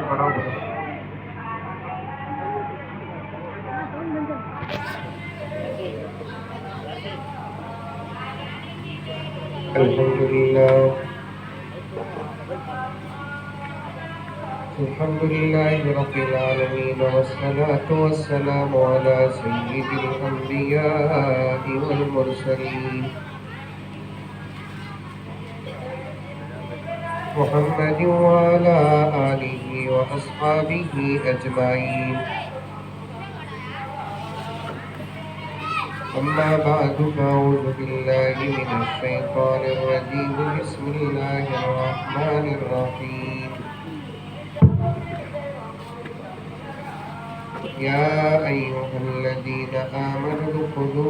अल्हम्दुलिल्लाह रब्बिल आलमीन वस्सलातु वस्सलामु अला सय्यिदिल अंबिया'i वल मुरसलीन मुहम्मदिन व अला आलिहि व अस्हाबिहि अजमाइन। अम्मा बअदु फअऊज़ु बिल्लाहि मिनश शैतानिर रजीम। बिस्मिल्लाहिर रहमानिर रहीम। या अय्युहल्लज़ीना आमनु दुख़ुलू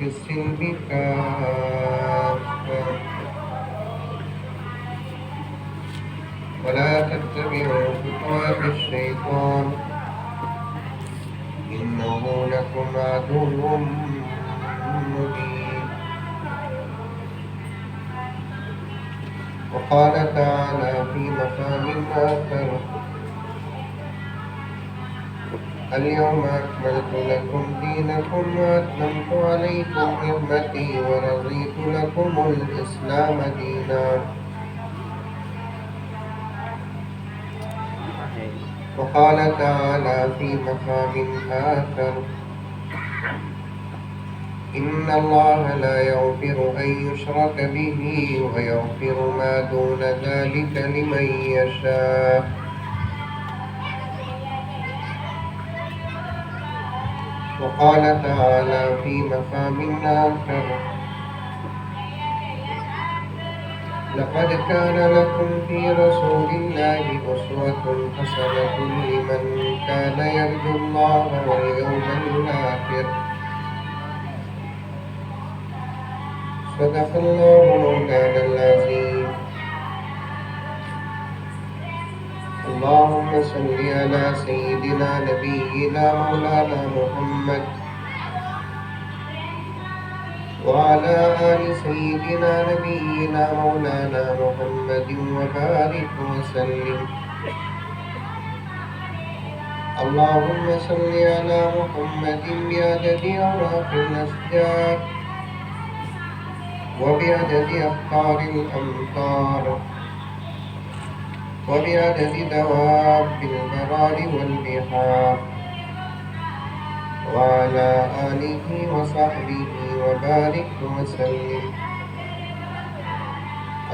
फ़िस्सिल्मि काफ़्फ़ा वला तत्तबि'ू खुतुवातिश शैतान इन्नहु लकुम अदुव्वुम मुबीन। वक़ाल तआला फ़ी मक़ामिन आख़र अल-यौम अक्मलतु लकुम दीनकुम व अत्ममतु अलैकुम निअमती व रज़ीतु लकुमुल इस्लाम दीना। वक़ाल तआला फ़ी मक़ामिन आख़र इन्नल्लाह ला यग़फ़िरु अन युशरक बिही व यग़फ़िरु मा दून ज़ालिका लिमन यशा। वक़ाल तआला फ़ी मक़ामिन आख़र लक़द कान लकुम फ़ी रसूलिल्लाहि उस्वतुन हसनतुन लिमन कान यर्जुल्लाह वल यौमल आख़िर। सदक़ल्लाहु मौलानल अज़ीम। अल्लाहुम्मा सल्लि अला सय्यिदिना नबिय्यिना मौलाना मुहम्मद व अला आलि सय्यिदिना नबिय्यिना मौलाना मुहम्मदिन व बारिक व सल्लिम। अल्लाहुम्मा सल्लि अला मुहम्मदिन बिअददि औराक़िल अशजार व बिअददि अक़तारिल अमतार व बिअददि दवाबिल बरारि वल बिहार व अला आलिहि व सहबिहि व बारिक व सल्लिम।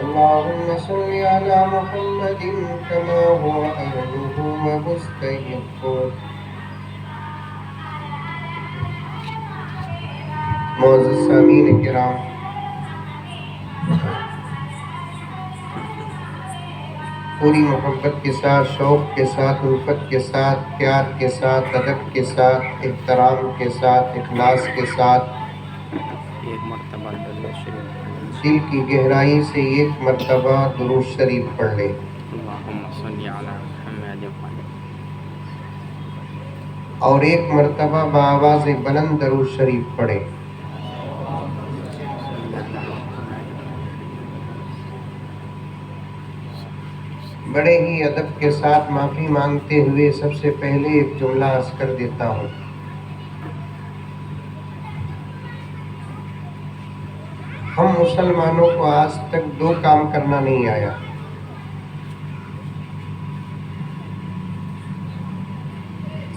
अल्लाहुम्मा सल्लि अला मुहम्मदिन कमा हुवा अहलुहु व मुस्तहिक़्क़ुहु। मुअज़्ज़ज़ सामीन किराम, पूरी मोहब्बत के साथ, शौक़ के साथ, उल्फत के साथ, प्यार के साथ, अदब के साथ, एहतराम के साथ, इखलास के साथ एक मरतबा दरूद शरीफ दिल की गहराई से एक मरतबा दुरूद शरीफ पढ़ ले। अल्लाहुम्मा सल्लि अला मुहम्मद और एक मरतबा बाआवाज़ बुलंद दरूद शरीफ पढ़े। बड़े ही अदब के साथ माफ़ी मांगते हुए सबसे पहले एक जुमला अर्ज़ कर देता हूँ। हम मुसलमानों को आज तक दो काम करना नहीं आया।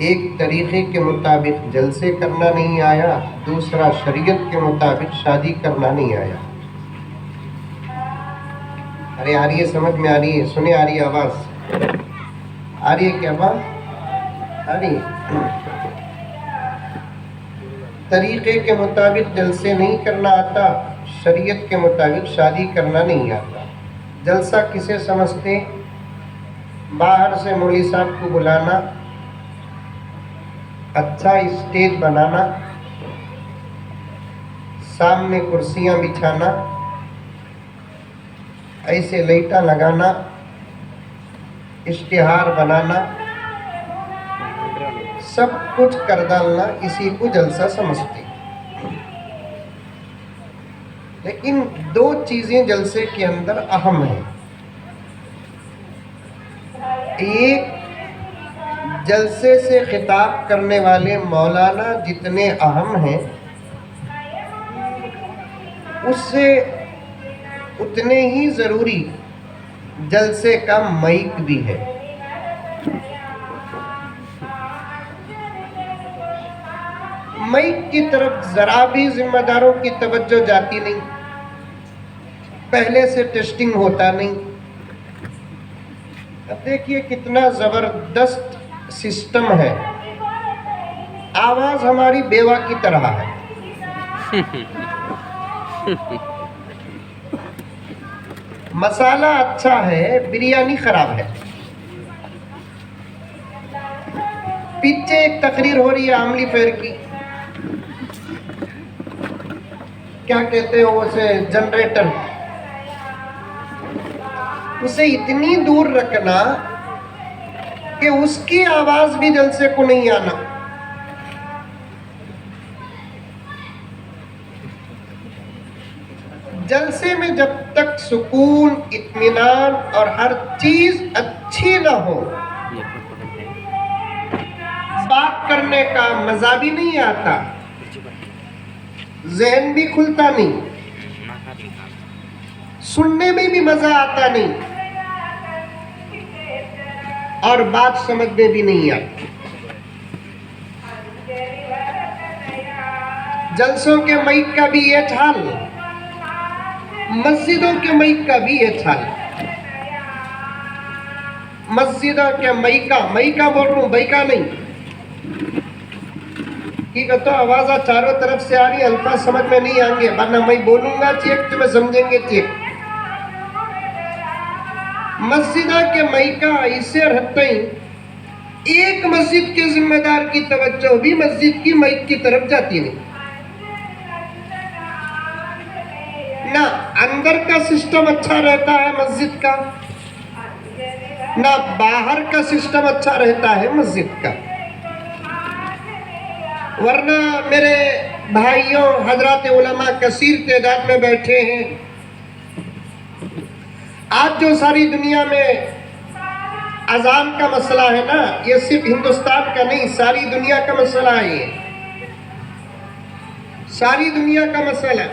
एक तरीक़े के मुताबिक जलसे करना नहीं आया, दूसरा शरीयत के मुताबिक शादी करना नहीं आया। अरे आ रही है, समझ में आ रही है? सुने, आ रही है आवाज़? आ रही है क्या बात? आ रही है? तरीक़े के मुताबिक जलसे नहीं करना आता, शरीयत के मुताबिक शादी करना नहीं आता। जलसा किसे समझते? बाहर से मौलवी साहब को बुलाना, अच्छा स्टेज बनाना, सामने कुर्सियां बिछाना, ऐसे लाइटा लगाना, इश्तिहार बनाना, सब कुछ कर डालना, इसी को जलसा समझते। लेकिन दो चीजें जलसे के अंदर अहम हैं। एक जलसे से खिताब करने वाले मौलाना जितने अहम हैं, उससे उतने ही ज़रूरी जलसे का माइक भी है। माइक की तरफ ज़रा भी जिम्मेदारों की तवज्जो जाती नहीं, पहले से टेस्टिंग होता नहीं। अब देखिए कितना ज़बरदस्त सिस्टम है। आवाज़ हमारी बेवा की तरह है। मसाला अच्छा है, बिरयानी खराब है। पीछे एक तकरीर हो रही है आमली फेर की, क्या कहते हैं उसे, जनरेटर। उसे इतनी दूर रखना कि उसकी आवाज भी जलसे को नहीं आना। जलसे में जब तक सुकून, इत्मीनान और हर चीज अच्छी ना हो, बात करने का मजा भी नहीं आता, ज़हन भी खुलता नहीं, सुनने में भी मजा आता नहीं और बात समझ में भी नहीं आती। जलसों के माइक का भी ये हाल, मस्जिदों के माइक का भी ये हाल। मस्जिदों के माइका बोल रहा हूं, बैका नहीं। ठीक है, तो आवाज़ चारों तरफ से आ रही, अल्फाज समझ में नहीं आएंगे, वरना मैं बोलूंगा चेक तो मैं समझेंगे चेक। मस्जिदा के माइका ऐसे रहते हैं, एक मस्जिद के जिम्मेदार की तवज्जो भी मस्जिद की माइक की तरफ जाती नहीं। ना अंदर का सिस्टम अच्छा रहता है मस्जिद का, ना बाहर का सिस्टम अच्छा रहता है मस्जिद का। वरना मेरे भाइयों, हजरत उलमा कसीर तादाद में बैठे हैं। आज जो सारी दुनिया में अजान का मसला है ना, ये सिर्फ हिंदुस्तान का नहीं, सारी दुनिया का मसला है। ये सारी दुनिया का मसला।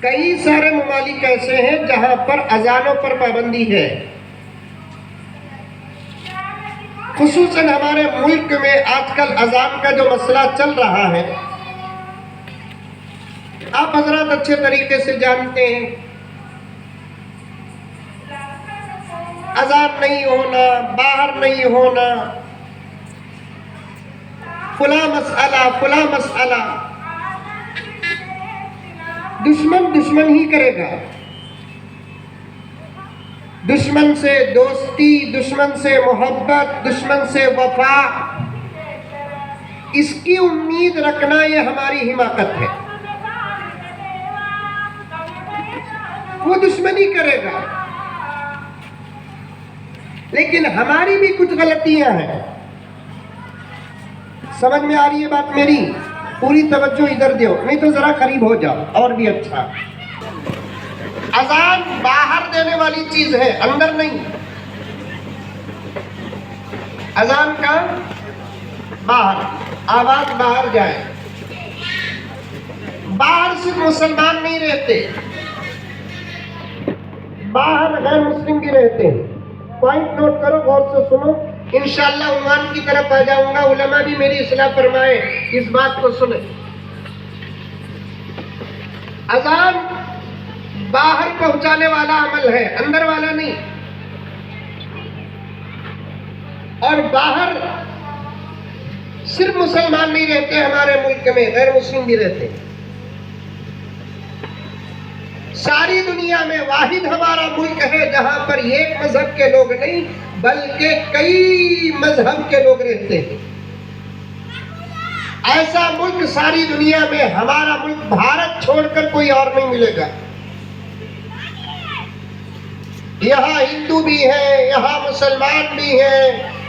कई सारे ममालिक ऐसे हैं जहां पर अजानों पर पाबंदी है। खुसूसन हमारे मुल्क में आजकल अजान का जो मसला चल रहा है, आप हजरात अच्छे तरीके से जानते हैं। अजान नहीं होना, बाहर नहीं होना, फुला मसअला, दुश्मन ही करेगा। दुश्मन से दोस्ती, दुश्मन से मोहब्बत, दुश्मन से वफा, इसकी उम्मीद रखना ये हमारी हिमाकत है। वो दुश्मनी करेगा, लेकिन हमारी भी कुछ गलतियां हैं। समझ में आ रही है बात मेरी? पूरी तवज्जो इधर दो, नहीं तो जरा करीब हो जाओ और भी अच्छा। अजान बाहर देने वाली चीज है, अंदर नहीं। अजान का बाहर, आवाज बाहर जाए। बाहर सिर्फ मुसलमान नहीं रहते, बाहर गैर मुस्लिम भी रहते हैं। पॉइंट नोट करो, गौर से सुनो, इंशाअल्लाह उन्वान की तरफ आ जाऊंगा। उलमा भी मेरी इस्लाह फरमाए, इस बात को सुने। अजान बाहर पहुंचाने वाला अमल है, अंदर वाला नहीं। और बाहर सिर्फ मुसलमान नहीं रहते हमारे मुल्क में, गैर मुस्लिम भी रहते हैं। सारी दुनिया में वाहिद हमारा मुल्क है जहां पर एक मजहब के लोग नहीं बल्कि कई मजहब के लोग रहते हैं। ऐसा मुल्क सारी दुनिया में हमारा मुल्क भारत छोड़कर कोई और नहीं मिलेगा। यहाँ हिंदू भी है, यहाँ मुसलमान भी है,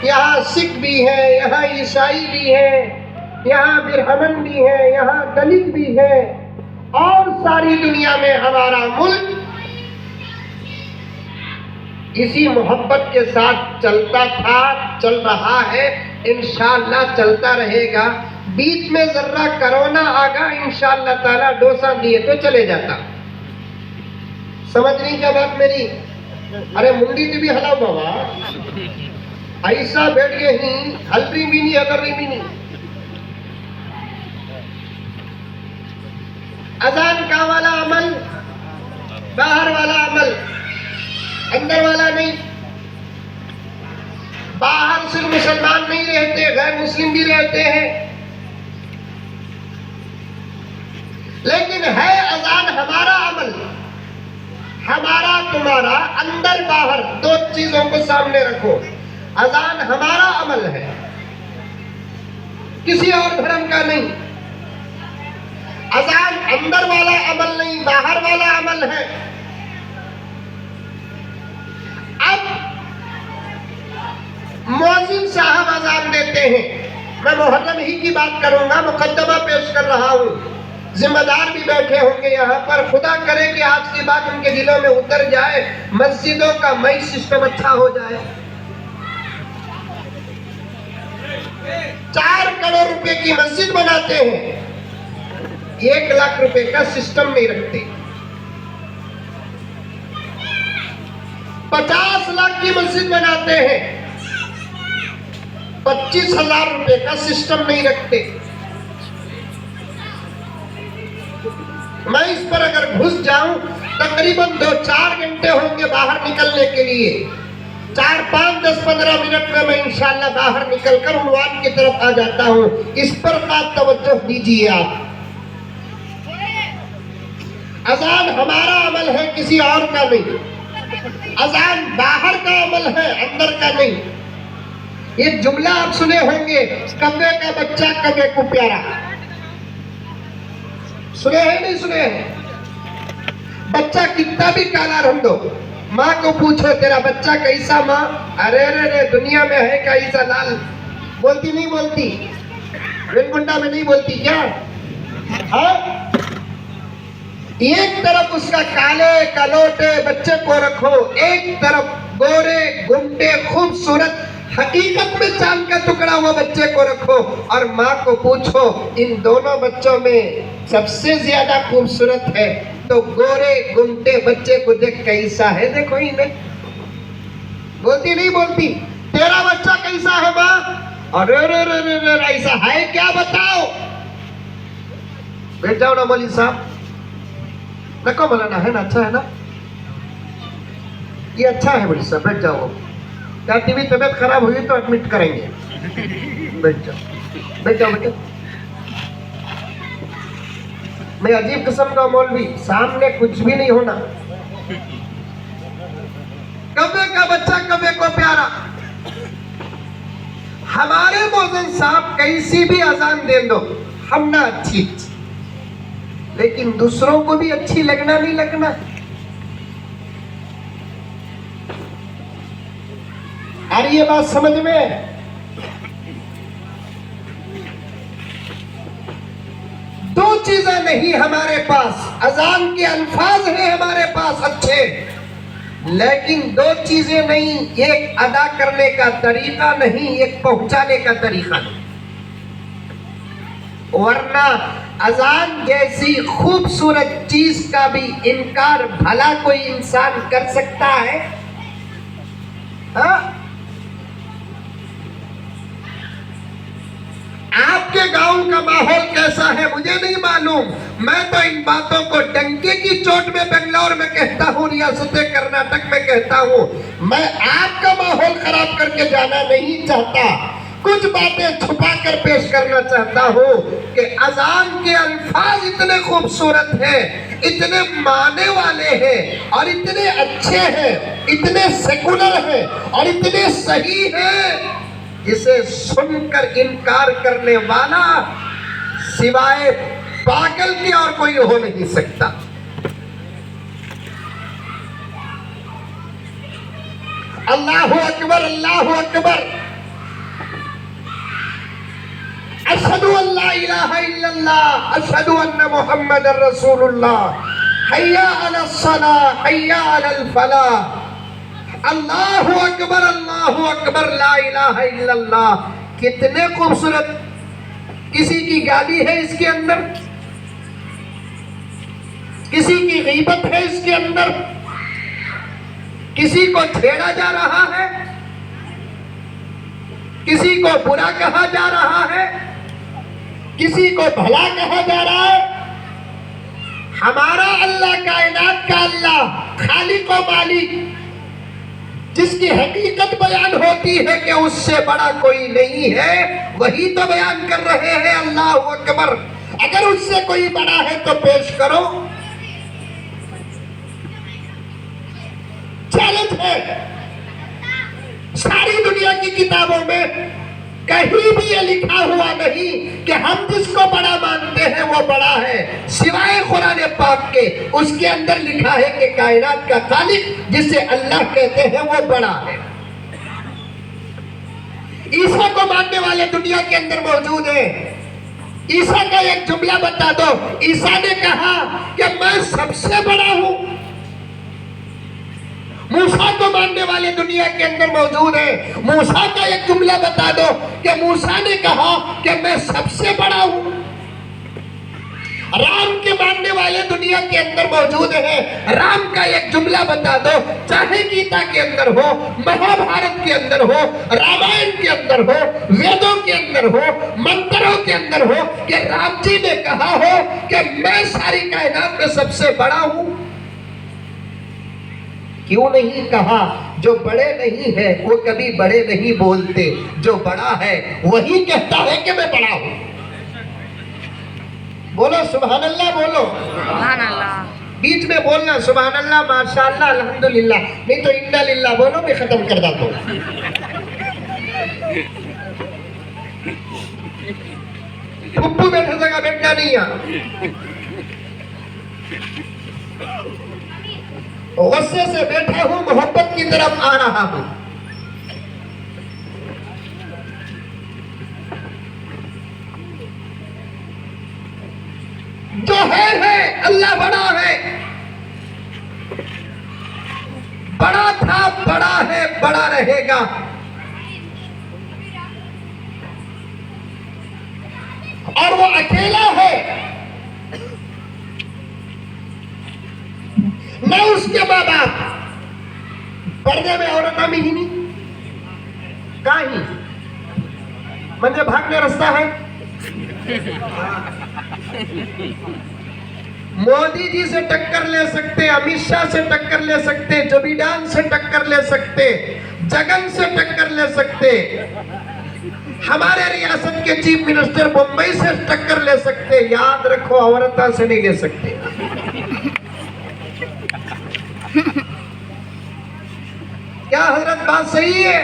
यहाँ सिख भी है, यहाँ ईसाई भी है, यहाँ ब्राह्मण भी है, यहाँ दलित भी है। और सारी दुनिया में हमारा मुल्क इसी मोहब्बत के साथ चलता था, चल रहा है, इंशाअल्लाह चलता रहेगा। बीच में जर्रा कोरोना आ गया, इंशाअल्लाह ताला डोसा दिए तो चले जाता। समझ नहीं क्या बात मेरी? अरे मुंडी भी हलाओ बाबा, ऐसा बैठ गए ही हलरी भी नहीं अगर भी नहीं। अजान का वाला अमल, बाहर वाला अमल, अंदर वाला नहीं। बाहर सिर्फ मुसलमान नहीं रहते, गैर मुस्लिम भी रहते हैं, लेकिन है अजान हमारा अमल, हमारा तुम्हारा, अंदर बाहर दो चीजों को सामने रखो। अजान हमारा अमल है, किसी और धर्म का नहीं। अजान अंदर वाला अमल नहीं, बाहर वाला अमल है। अब मौजिन साहब अजान देते हैं, मैं मुहर्रम ही की बात करूंगा, मुकद्दमा पेश कर रहा हूं। जिम्मेदार भी बैठे होंगे यहाँ पर, खुदा करे कि आज की बात उनके दिलों में उतर जाए, मस्जिदों का मई सिस्टम अच्छा हो जाए। 4 करोड़ रुपए की मस्जिद बनाते हैं, 1 लाख रुपए का सिस्टम नहीं रखते। 50 लाख की मस्जिद बनाते हैं, 25,000 रुपए का सिस्टम नहीं रखते। मैं इस पर अगर घुस जाऊं, तकरीबन 2-4 घंटे होंगे बाहर निकलने के लिए। 4, 5, 10, 15 मिनट में मैं इंशाअल्लाह बाहर निकलकर उन्वान की तरफ आ जाता हूं। इस पर खास तवज्जो दीजिए आप। अजान हमारा अमल है, किसी और का नहीं। अजान बाहर का अमल है, अंदर का नहीं। ये जुमला आप सुने होंगे, कब्बे का बच्चा कब्बे को प्यारा। सुने हैं नहीं सुने हैं? बच्चा कितना भी काला रंग दो, माँ को पूछो तेरा बच्चा कैसा माँ? अरे रे रे दुनिया में है कैसा लाल। बोलती नहीं बोलती? विनकुंडा में नहीं बोलती क्या? हाँ, एक तरफ उसका काले कलोटे बच्चे को रखो, एक तरफ गोरे गुंडे खूबसूरत हकीकत में चांद का टुकड़ा हुआ बच्चे को रखो, और माँ को पूछो इन दोनों बच्चों में सबसे ज्यादा खूबसूरत है तो गोरे गुंडे बच्चे को देख कैसा है, देखो इन्हें। बोलती नहीं बोलती? तेरा बच्चा कैसा है माँ? अरे रे रे रे रे ऐसा है क्या बताओ? बैठ जाओ ना मौलवी साहब, नको मलाना है ना, अच्छा है ना, ये अच्छा है मौलवी साहब, बैठ जाओ। क्या टीवी तबियत खराब हुई तो एडमिट करेंगे, बैठ जाओ बैठ जाओ बेटे। मैं अजीब किस्म का मौलवी, सामने कुछ भी नहीं होना। कब्बे का बच्चा कब्बे को प्यारा। हमारे मौजन साहब कैसी भी अजान दे दो, हम ना अच्छी, लेकिन दूसरों को भी अच्छी लगना नहीं लगना। और ये बात समझ में? दो चीजें नहीं हमारे पास, अजान के अल्फाज हैं हमारे पास अच्छे, लेकिन दो चीजें नहीं, एक अदा करने का तरीका नहीं, एक पहुंचाने का तरीका नहीं। वरना अजान जैसी खूबसूरत चीज का भी इनकार भला कोई इंसान कर सकता है? हाँ? आपके गांव का माहौल कैसा है मुझे नहीं मालूम, मैं तो इन बातों को डंके की चोट में बेंगलोर में कहता हूँ, रियासत कर्नाटक में कहता हूँ। मैं आपका माहौल खराब करके जाना नहीं चाहता, कुछ बातें छुपा कर पेश करना चाहता हूँ कि अजान के अल्फाज इतने खूबसूरत हैं, इतने माने वाले हैं, और इतने अच्छे हैं, इतने सेकुलर हैं, और इतने सही हैं, इसे सुनकर इनकार करने वाला सिवाय पागल के और कोई हो नहीं सकता। अल्लाहु अकबर, अल्लाहु अकबर, अशहदु अल्ला इलाहा इल्लल्लाह, अशहदु अन्ना मुहम्मदर रसूलुल्लाह, हय्या अलस सलाह, हय्या अलल फलाह, अल्लाहु अकबर ला इलाहा इल्लल्लाह। कितने खूबसूरत। किसी की गाली है इसके अंदर, किसी की गीबत है इसके अंदर, किसी को छेड़ा जा रहा है, किसी को बुरा कहा जा रहा है, किसी को भला कहा जा रहा है। हमारा अल्लाह, कायनात का अल्लाह, खालिक व मालिक, जिसकी हकीकत बयान होती है कि उससे बड़ा कोई नहीं है, वही तो बयान कर रहे हैं अल्लाहु अकबर। अगर उससे कोई बड़ा है तो पेश करो। चैलेंज है। सारी दुनिया की किताबों में कहीं भी ये लिखा हुआ नहीं कि हम जिसको बड़ा मानते हैं वो बड़ा है, सिवाय कुरान पाक के। उसके अंदर लिखा है कि कायनात का खालिक, जिसे अल्लाह कहते हैं, वो बड़ा है। ईसा को मानने वाले दुनिया के अंदर मौजूद है। ईसा का एक जुमला बता दो। ईसा ने कहा कि मैं सबसे बड़ा हूं। मूसा को मानने वाले दुनिया के अंदर मौजूद है। मूसा का एक जुमला बता दो कि मूसा ने कहा कि मैं सबसे बड़ा हूं। राम के मानने वाले दुनिया के अंदर मौजूद है। राम का एक जुमला बता दो, चाहे गीता के अंदर हो, महाभारत के अंदर हो, रामायण के अंदर हो, वेदों के अंदर हो, मंत्रों के अंदर हो, कि राम जी ने कहा हो कि मैं सारी कायनात में सबसे बड़ा हूं। क्यों नहीं कहा? जो बड़े नहीं है वो कभी बड़े नहीं बोलते। जो बड़ा है वही कहता है कि मैं बड़ा हूं। बोलो सुभान अल्लाह, बोलो सुभान अल्लाह। बीच में बोलना सुभान अल्लाह, माशाअल्लाह, अल्हम्दुलिल्लाह, नहीं तो इन्ना लिल्लाह बोलो, मैं खत्म कर देता हूं। पप्पू बैठे जगह बैठना नहीं है। गुस्से से बैठा हूं, मोहब्बत की तरफ आ रहा हूं। जो है अल्लाह बड़ा है। बड़ा था, बड़ा है, बड़ा रहेगा। और वो अकेला है, मैं उसके माँ बाप। पर्दे में औरत मिली नहीं काही म्हणजे भागने रास्ता है। मोदी जी से टक्कर ले सकते, अमित शाह से टक्कर ले सकते, जोबिडान से टक्कर ले सकते, जगन से टक्कर ले सकते, हमारे रियासत के चीफ मिनिस्टर मुंबई से टक्कर ले सकते। याद रखो, औरता से नहीं ले सकते। क्या हजरत बात सही है?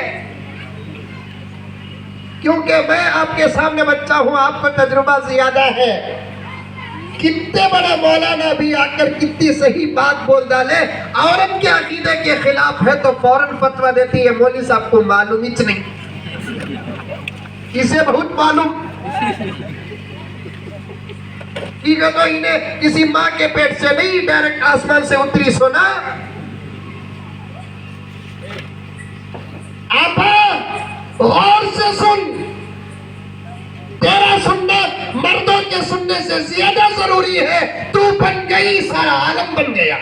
क्योंकि मैं आपके सामने बच्चा हूं, आपको तजुर्बा ज्यादा है। कितने बड़ा मौलाना भी आकर कितनी सही बात बोल डाले, औरत के अकीदे के खिलाफ है तो फौरन फतवा देती है, मौलवी साहब को मालूम ही नहीं, इसे बहुत मालूम। तो इन्हें किसी माँ के पेट से नहीं, डायरेक्ट आसमान से उतरी सोना। आपा गौर से सुन, तेरा सुनना मर्दों के सुनने से ज्यादा जरूरी है। तू बन गई, सारा आलम बन गया।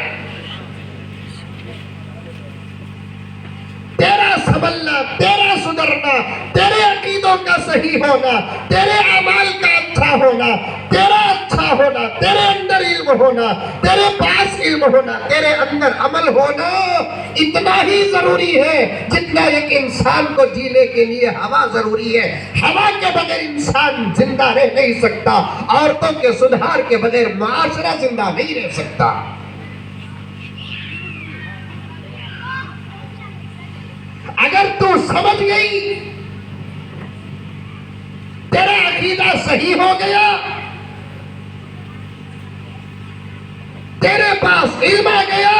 तेरा संभलना, तेरा सुधरना, तेरे अकीदों का सही होना, तेरे अमाल का अच्छा होना, तेरा अच्छा होना, तेरे अंदर इल्म होना, तेरे पास इल्म होना, तेरे अंदर अमल होना इतना ही जरूरी है जितना एक इंसान को जीने के लिए हवा जरूरी है। हवा के बगैर इंसान जिंदा रह नहीं सकता। औरतों के सुधार के बगैर माशरा जिंदा नहीं रह सकता। अगर तू समझ गई, तेरा अकीदा सही हो गया, तेरे पास इल्म आ गया,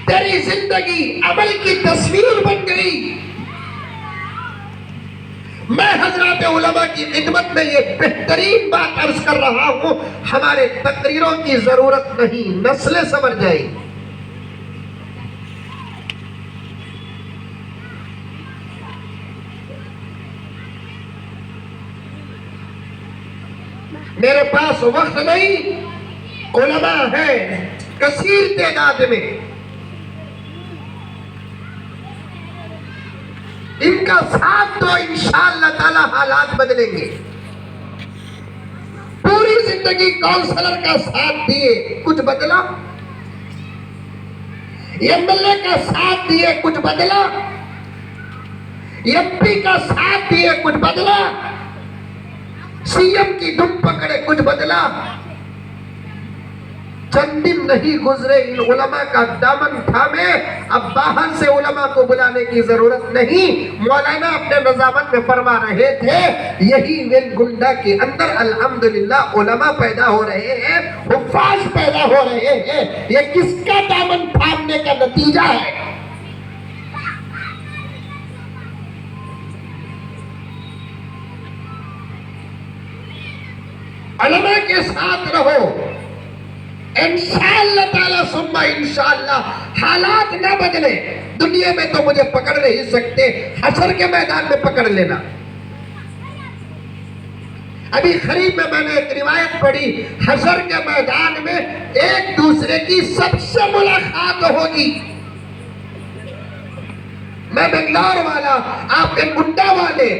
तेरी जिंदगी अमल की तस्वीर बन गई। मैं हजरत उलमा की खिदमत में ये बेहतरीन बात अर्ज कर रहा हूं, हमारे तकरीरों की जरूरत नहीं, नस्लें समझ जाएगी। मेरे पास वक्त नहीं, उलमा है कसीर तादाद में, इनका साथ तो इंशाअल्लाह ताला हालात बदलेंगे। पूरी जिंदगी काउंसलर का साथ दिए, कुछ बदला? एमएलए का साथ दिए, कुछ बदला? एमपी का साथ दिए, कुछ बदला? सीएम की धुन पकड़े, कुछ बदला? चंद दिन नहीं गुजरे, इन उलमा का दामन थामे। अब बाहर से उलमा को बुलाने की जरूरत नहीं। मौलाना अपने नजामत में फरमा रहे थे, यही वेलगुंडा के अंदर अल्हम्दुलिल्लाह उलमा पैदा हो रहे हैं, हुफ्फाज पैदा हो रहे हैं। ये किसका दामन थामने का नतीजा है? उलमा के साथ रहो, इंशाअल्लाह ताला सुम्मा इंशाअल्लाह हालात ना बदले। दुनिया में तो मुझे पकड़ नहीं सकते, हशर के मैदान में पकड़ लेना। अभी करीब में मैंने एक रिवायत पढ़ी, हशर के मैदान में एक दूसरे की सबसे मुलाकात होगी। मैं बेंगलोर वाला, आप एक गुड्डा वाले,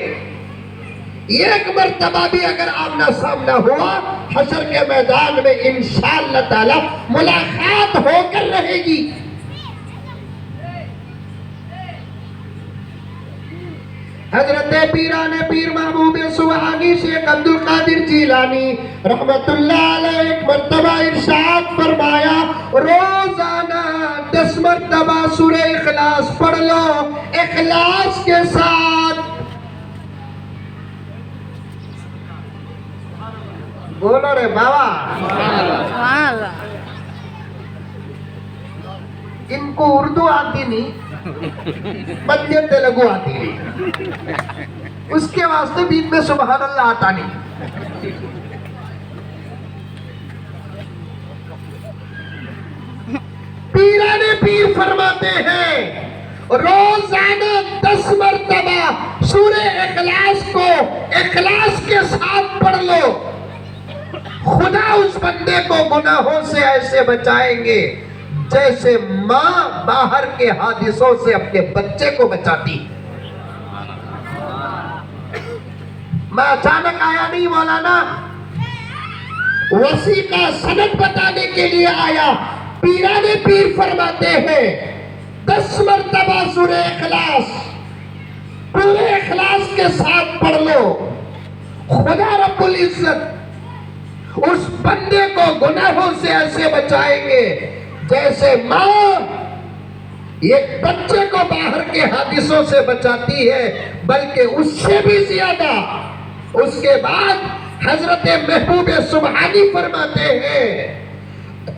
एक मर्तबा भी अगर आमना सामना हुआ हशर के मैदान में इंशाअल्लाह ताला मुलाकात होकर रहेगी। हजरत पीराने पीर महबूब सुबहानी शेख अब्दुल कादिर जिलानी रहमतुल्लाह अलैह एक मर्तबा इरशाद फरमाया, रोजाना 10 मर्तबा सूरह इखलास पढ़ लो, इखलास के साथ। बोलो रे बाबा। इनको उर्दू आती नहीं, बंदे तेलुगु आती नहीं, उसके वास्ते बीच में सुभान अल्लाह आता नहीं। पीराने पीर फरमाते हैं, रोजाना 10 मर्तबा सूरह इखलास को इखलास के साथ पढ़ लो, खुदा उस बंदे को गुनाहों से ऐसे बचाएंगे जैसे माँ बाहर के हादिसों से अपने बच्चे को बचाती। मैं अचानक आया नहीं मौलाना, वसी का सनद बताने के लिए आया। पीराने पीर फरमाते हैं 10 मर्तबा सूरह इखलास पूरे इखलास के साथ पढ़ लो, खुदा रब्बुल इज्जत उस बंदे को गुनाहों से ऐसे बचाएंगे जैसे माँ एक बच्चे को बाहर के हादिसों से बचाती है, बल्कि उससे भी ज्यादा। उसके बाद हजरत महबूब सुबहानी फरमाते हैं,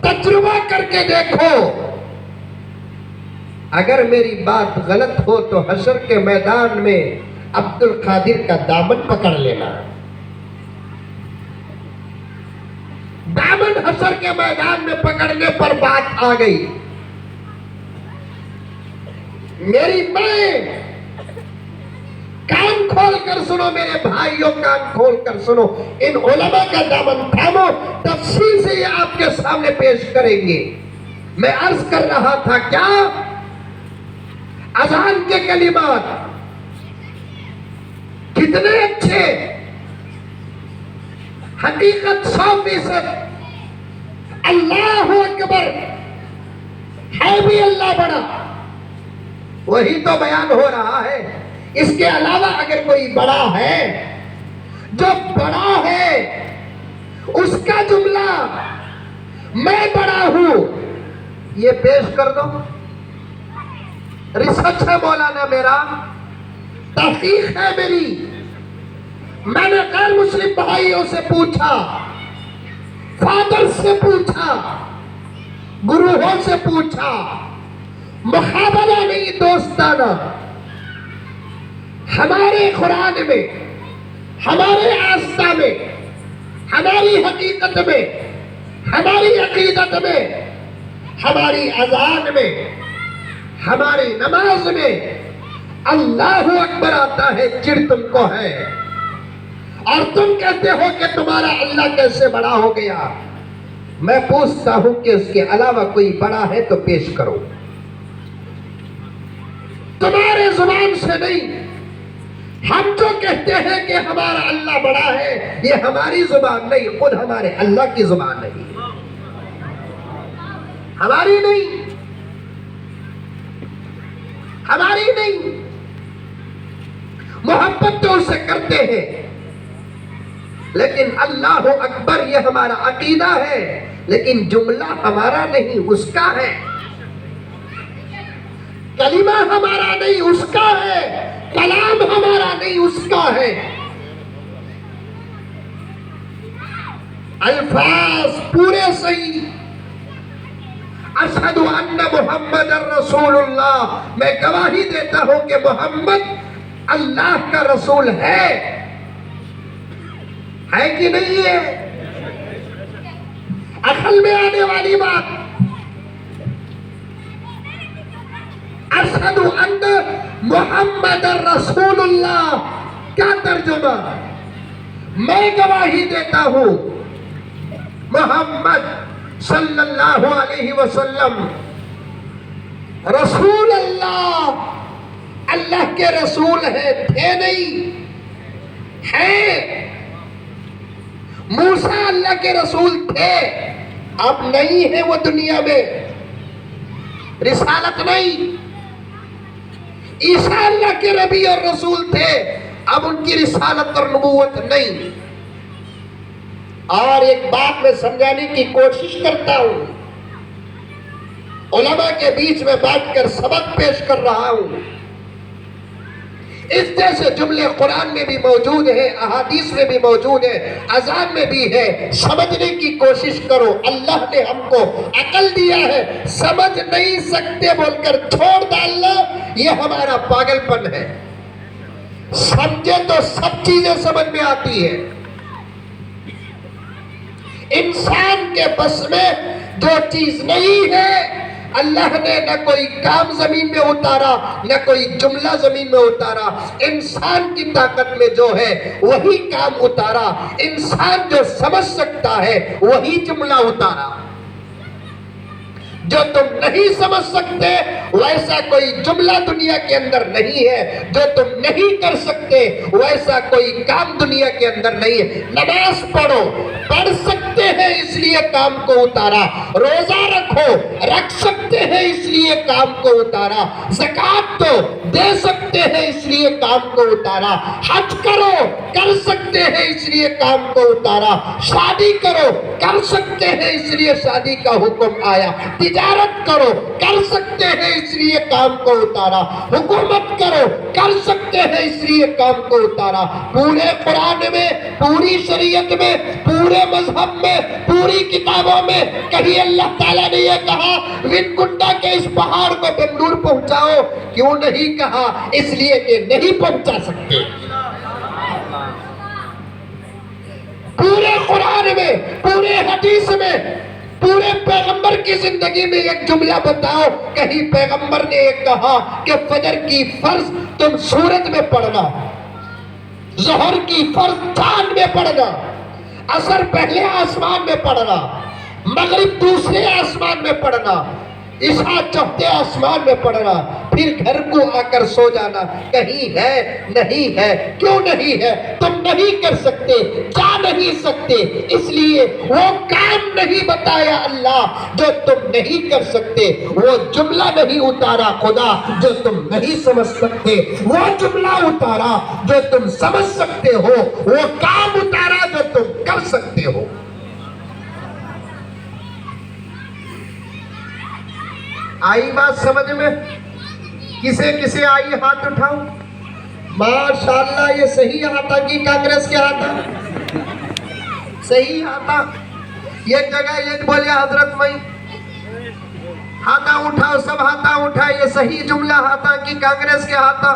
तजुर्बा करके देखो, अगर मेरी बात गलत हो तो हशर के मैदान में अब्दुल कादिर का दामन पकड़ लेना। दामन हशर के मैदान में पकड़ने पर बात आ गई। मेरी मां, कान खोल कर सुनो मेरे भाइयों, कान खोल कर सुनो, इन उलमा का दामन थामो। तफसील से ये आपके सामने पेश करेंगे। मैं अर्ज कर रहा था, क्या अजान के कलिमात कितने अच्छे, हकीकत 100%। अल्लाह अकबर है भी अल्लाह बड़ा, वही तो बयान हो रहा है। इसके अलावा अगर कोई बड़ा है, जो बड़ा है उसका जुमला मैं बड़ा हूं, ये पेश कर दो। रिसर्च है मौलाना मेरा, तहकीक है मेरी। मैंने गैर मुस्लिम भाइयों से पूछा, फादर से पूछा, गुरुओं से पूछा, मुकाबला नहीं दोस्ताना। हमारे कुरान में, हमारे आस्था में, हमारी हकीकत में, हमारी अकीदत में, हमारी अजान में, हमारी नमाज में अल्लाहु अकबर आता है, चिड़ तुमको है। और तुम कहते हो कि तुम्हारा अल्लाह कैसे बड़ा हो गया। मैं पूछता हूं कि उसके अलावा कोई बड़ा है तो पेश करो। तुम्हारे जुबान से नहीं, हम जो कहते हैं कि हमारा अल्लाह बड़ा है, ये हमारी जुबान नहीं, खुद हमारे अल्लाह की जुबान नहीं, हमारी नहीं, हमारी नहीं। मोहब्बत तो उससे करते हैं, लेकिन अल्लाह अकबर ये हमारा अकीदा है, लेकिन जुमला हमारा नहीं, उसका है। कलिमा हमारा नहीं, उसका है। कलाम हमारा नहीं, उसका है। अल्फाज पूरे सही। अशहदु अन्ना मुहम्मदर रसूलुल्लाह, मैं गवाही देता हूं कि मोहम्मद अल्लाह का रसूल है कि नहीं है? अकल में आने वाली बात। अशहदु अन्ना मुहम्मदर रसूलुल्लाह, क्या तर्जुमा? मैं गवाही देता हूं मोहम्मद सल्लल्लाहु अलैहि वसल्लम रसूल अल्लाह, अल्लाह के रसूल है। थे नहीं, है। मूसा अल्लाह के रसूल थे, अब नहीं है वो दुनिया में, रिसालत नहीं। ईसा अल्लाह के नबी और रसूल थे, अब उनकी रिसालत और नबूवत नहीं। और एक बात मैं समझाने की कोशिश करता हूं, उलमा के बीच में बैठकर सबक पेश कर रहा हूं। इस जैसे जुमले कुरान में भी मौजूद है, अहादीस में भी मौजूद है, अज़ान में भी है। समझने की कोशिश करो। अल्लाह ने हमको अकल दिया है, समझ नहीं सकते बोलकर छोड़ डालना, ये हमारा पागलपन है। समझे तो सब चीजें समझ में आती है। इंसान के बस में जो चीज नहीं है, अल्लाह ने न कोई काम जमीन में उतारा, न कोई जुमला जमीन में उतारा। इंसान की ताकत में जो है वही काम उतारा। इंसान जो समझ सकता है वही जुमला उतारा। जो तुम नहीं समझ सकते वैसा कोई जुमला दुनिया के अंदर नहीं है। जो तुम नहीं कर सकते वैसा कोई काम दुनिया के अंदर नहीं है। नमाज पढ़ो, पढ़ सकते हैं इसलिए काम को उतारा। रोजा रखो, रख सकते हैं इसलिए काम को उतारा। ज़कात दो, दे सकते हैं इसलिए काम को उतारा। हज करो, कर सकते हैं इसलिए काम को उतारा। शादी करो, कर सकते हैं इसलिए शादी का हुक्म आया। तिजारत करो, कर सकते हैं इसलिए काम को उतारा। हुकूमत करो, कर सकते हैं इसलिए काम को उतारा। पूरे कुरान में, पूरी शरीयत में, पूरे मजहब में, पूरी किताबों में कहीं अल्लाह ताला ने यह कहा विनकुंडा के इस पहाड़ को बेंगलुरु पहुंचाओ? क्यों नहीं कहा? इसलिए कि नहीं पहुंचा सकते। पूरे कुरान में, पूरे हदीस में, पूरे पैगंबर की जिंदगी में एक जुमला बताओ कहीं पैगंबर ने एक कहा कि फजर की फर्ज तुम सूरज में पढ़ना, जोहर की फर्ज चांद में पढ़ना, असर पहले आसमान में पढ़ना, मगरिब दूसरे आसमान में पढ़ना, इशा चौथे आसमान में पढ़ना, फिर घर को आकर सो जाना। कहीं है? नहीं है। क्यों नहीं है? तुम नहीं कर सकते, जा नहीं सकते, इसलिए वो काम नहीं बताया अल्लाह जो तुम नहीं कर सकते। वो जुमला नहीं उतारा खुदा जो तुम नहीं समझ सकते। वो जुमला उतारा जो तुम समझ सकते हो। वो काम उतारा जो तुम कर सकते हो। आई बात समझ में? किसे किसे आई? हाथ उठाओ। माशाअल्लाह, ये सही आता कि कांग्रेस के आता? सही आता। एक जगह एक बोले हजरत मई, हाथा उठाओ, सब हाथा उठाए। ये सही जुमला हाथा कि कांग्रेस के हाथा?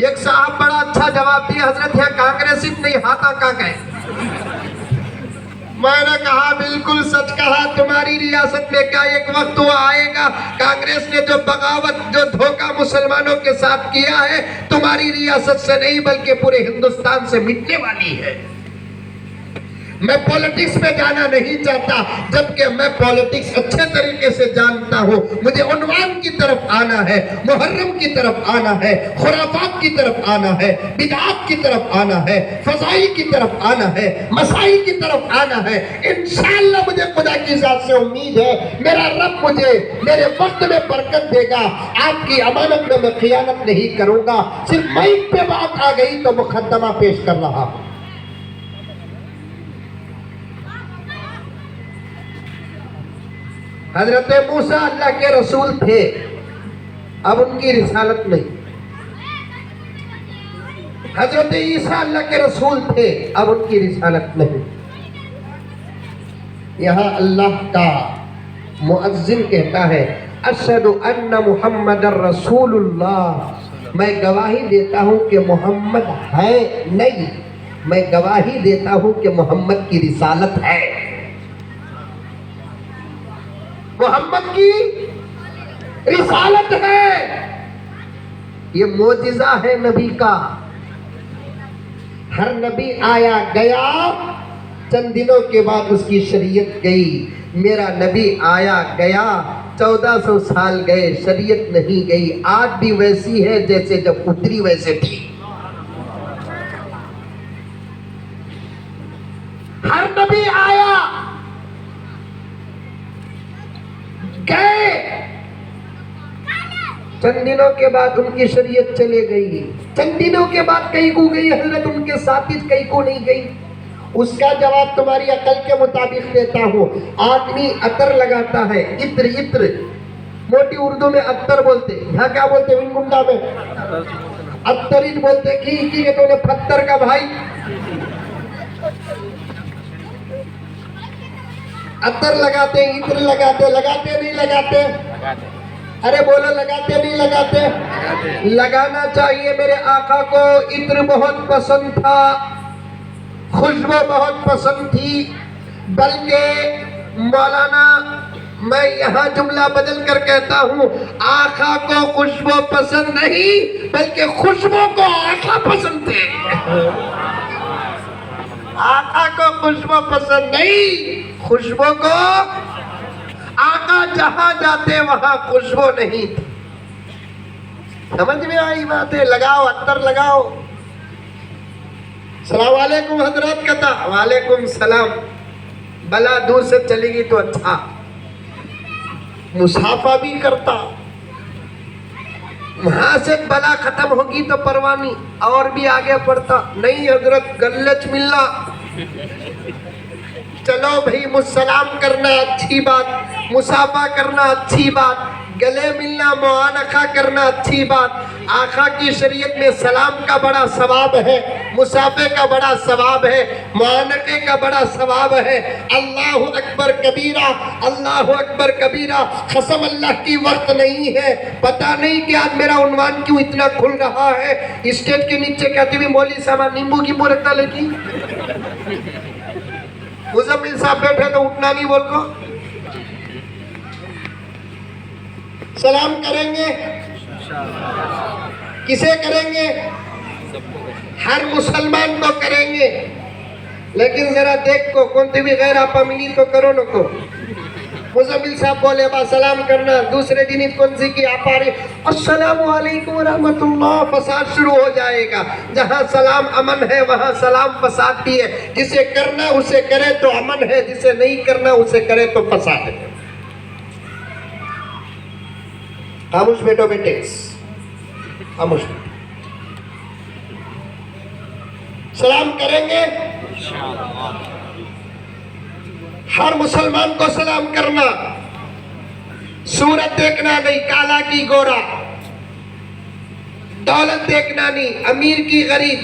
एक साहब बड़ा अच्छा जवाब दिया, हजरत यहाँ कांग्रेस नहीं हाथा का कहे। मैंने कहा बिल्कुल सच कहा। तुम्हारी रियासत में क्या एक वक्त वो आएगा, कांग्रेस ने जो बगावत, जो धोखा मुसलमानों के साथ किया है, तुम्हारी रियासत से नहीं बल्कि पूरे हिंदुस्तान से मिटने वाली है। मैं पॉलिटिक्स में जाना नहीं चाहता, जबकि मैं पॉलिटिक्स अच्छे तरीके से जानता हूँ। मुझे उन्वान की तरफ आना है, मुहर्रम की तरफ आना है, खुराफात की तरफ आना है, बिदअत की तरफ आना है, फज़ाइल की तरफ आना है, मसाइल की तरफ आना है। इंशाअल्लाह मुझे खुदा की ज़ात से उम्मीद है, मेरा रब मुझे मेरे वक्त में बरकत देगा। आपकी अमानत में मैं खियानत नहीं करूंगा। सिर्फ माइक पे बात आ गई तो मुकद्दमा पेश कर रहा हूं। हजरत मूसा अल्लाह के रसूल थे, अब उनकी रिसालत नहीं। हजरत ईसा अल्लाह के रसूल थे, अब उनकी रिसालत नहीं। यहाँ अल्लाह का मुअज्जिन कहता है अशहदु अन्ना मुहम्मदर रसूलुल्लाह, मैं गवाही देता हूँ कि मोहम्मद है नहीं, मैं गवाही देता हूँ कि मोहम्मद की रिसालत है। मोहम्मद की रिसालत है, ये मोजिज़ा है नबी का। हर नबी आया गया, चंद दिनों के बाद उसकी शरीयत गई। मेरा नबी आया गया, 1400 साल गए, शरीयत नहीं गई। आज भी वैसी है जैसे जब उतरी वैसे थी। हर नबी आया गए, चंद दिनों के बाद उनकी शरीयत चले गई। चंद दिनों के बाद कहीं को गई हजरत, उनके साथी कहीं को नहीं गई। उसका जवाब तुम्हारी अकल के मुताबिक देता हूँ। आदमी अतर लगाता है, इत्र इत्र, मोटी उर्दू में अत्तर बोलते, यहाँ क्या बोलते विनगुंडा में अत्तरिज बोलते कि तो उन्हें पत्थर का भाई अत्तर लगाते, इत्र लगाते, लगाते नहीं लगाते? अरे बोलो लगाते नहीं लगाते? लगाना चाहिए। मेरे आका को इत्र बहुत पसंद था, खुशबू बहुत पसंद थी। बल्कि मौलाना, मैं यहाँ जुमला बदल कर कहता हूँ, आका को खुशबू पसंद नहीं बल्कि खुशबू को आका पसंद थे। आका को खुशबू पसंद नहीं, खुशबू को आका जहां जाते वहां खुशबू नहीं थी। समझ में आई बात है? लगाओ अत्तर लगाओ। सलाम वालेकुम हजरत कहता, वालेकुम सलाम। बला दूर से चलेगी तो अच्छा, मुसाफा भी करता। वहां से बला खत्म होगी तो परवानी और भी आगे बढ़ता। नहीं हजरत गल्लच मिलना, चलो भाई मुसलाम करना अच्छी बात, मुसाफा करना अच्छी बात, गले मिलना मुआनका करना अच्छी बात। आका की शरीयत में सलाम का बड़ा सवाब है, मुसाफे का बड़ा सवाब है, मुआनके का बड़ा सवाब है। अल्लाह अकबर कबीरा, अल्लाह अकबर कबीरा। कसम अल्लाह की वक्त नहीं है। पता नहीं कि आज मेरा उन्वान क्यों इतना खुल रहा है। स्टेज के नीचे कहती हुई मौली साहब नींबू की मुरक्का लेती, मुजम्मिल साहब बैठे तो उठना नहीं बोल को। सलाम करेंगे, किसे करेंगे? हर मुसलमान को करेंगे। लेकिन जरा देख को कौन भी गैर आपा मिली तो करो न को। मुजम्मिल साहब बोले बा सलाम करना, दूसरे दिन कौन सी की आप आ रही अस्सलामु अलैकुम रहमतुल्लाह, फसाद शुरू हो जाएगा। जहाँ सलाम अमन है वहाँ सलाम फसाद भी है। जिसे करना उसे करे तो अमन है, जिसे नहीं करना उसे करे तो फसाद है। खामोश बैठो बेटे, खामोश। सलाम करेंगे, हर मुसलमान को सलाम करना। सूरत देखना नहीं, काला की गोरा, दौलत देखना नहीं, अमीर की गरीब,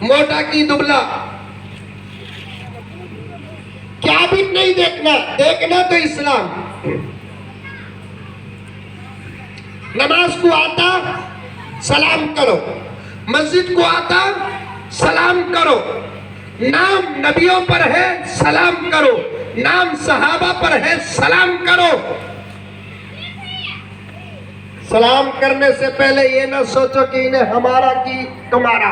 मोटा की दुबला, क्या भी नहीं देखना। देखना तो इस्लाम। नमाज को आता सलाम करो, मस्जिद को आता सलाम करो, नाम नबियों पर है सलाम करो, नाम सहाबा पर है सलाम करो। सलाम करने से पहले ये ना सोचो कि इन्हें हमारा की तुम्हारा।